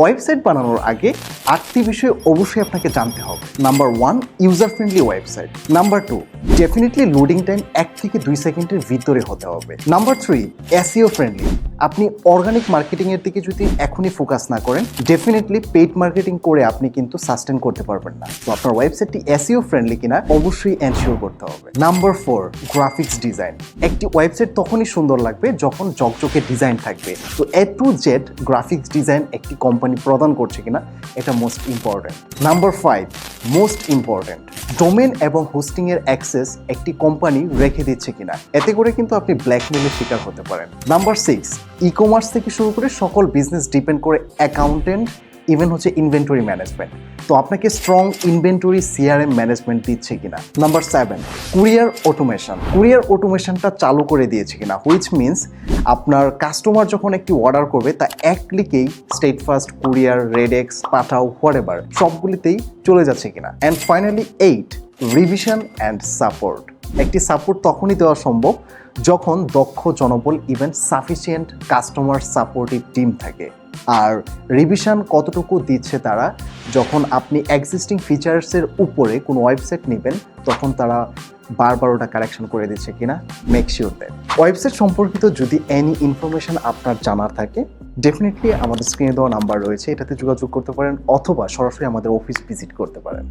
Website বানানোর আগে 8টি বিষয় অবশ্যই আপনাকে জানতে হবে। Number 1, user friendly website. Number 2, definitely loading time 1 থেকে 2 সেকেন্ডের ভিতরে হতে হবে। Number 3, SEO friendly. আপনি অর্গানিক মার্কেটিং এর দিকে যদি এখনই ফোকাস না করেন, ডেফিনেটলি পেইড মার্কেটিং করে আপনি কিন্তু সাস্টেন করতে পারবেন না। তো আপনার ওয়েবসাইটটি এসইও ফ্রেন্ডলি কিনা অবশ্যই এনশিওর করতে হবে। Number 4, graphics design. একটি ওয়েবসাইট তখনই সুন্দর লাগবে যখন ঝকঝকে ডিজাইন থাকবে। তো এ টু জেড গ্রাফিক্স ডিজাইন একটি কোম্পানি প্রদান করছে কিনা এটা most important. Number 5, most important, domain এবং হোস্টিং এর অ্যাক্সেস একটি কোম্পানি রেখে দিচ্ছে কিনা। এতে করে কিন্তু আপনি ব্ল্যাকমেলের শিকার হতে পারেন। নাম্বার 6, ই-কমার্স থেকে শুরু করে সকল বিজনেস ডিপেন্ড করে অ্যাকাউন্টেন্ট, ইভেন হচ্ছে ইনভেন্টরি ম্যানেজমেন্ট। তো আপনাকে স্ট্রং ইনভেন্টরি সিআরএম ম্যানেজমেন্ট দিচ্ছে কিনা। Number 7, courier automation. কুরিয়ার অটোমেশনটা চালু করে দিয়েছে কিনা, হুইচ মিনস আপনার কাস্টমার যখন একটি অর্ডার করবে তা এক ক্লিকেই স্টেটফাস্ট, কুরিয়ার, রেডেক্স, পাঠাও, হোয়াটএভার সবগুলিতেই চলে যাচ্ছে কিনা। And finally 8, revision and support. একটি সাপোর্ট তখনই দেওয়া সম্ভব যখন দক্ষ জনবল, even sufficient customer supportive team থাকে। আর রিভিশন কতটুকু দিচ্ছে তারা, যখন আপনি এক্সিস্টিং ফিচার্সের উপরে কোনো ওয়েবসাইট নেবেন তখন তারা বারবার ওটা কারেকশন করে দিচ্ছে কিনা, মেক শিওর দ্যাট। ওয়েবসাইট সম্পর্কিত যদি এনি ইনফরমেশন আপনার জানার থাকে, ডেফিনেটলি আমাদের স্ক্রিনে দেওয়া নাম্বার রয়েছে, এটাতে যোগাযোগ করতে পারেন অথবা সরাসরি আমাদের অফিস ভিজিট করতে পারেন।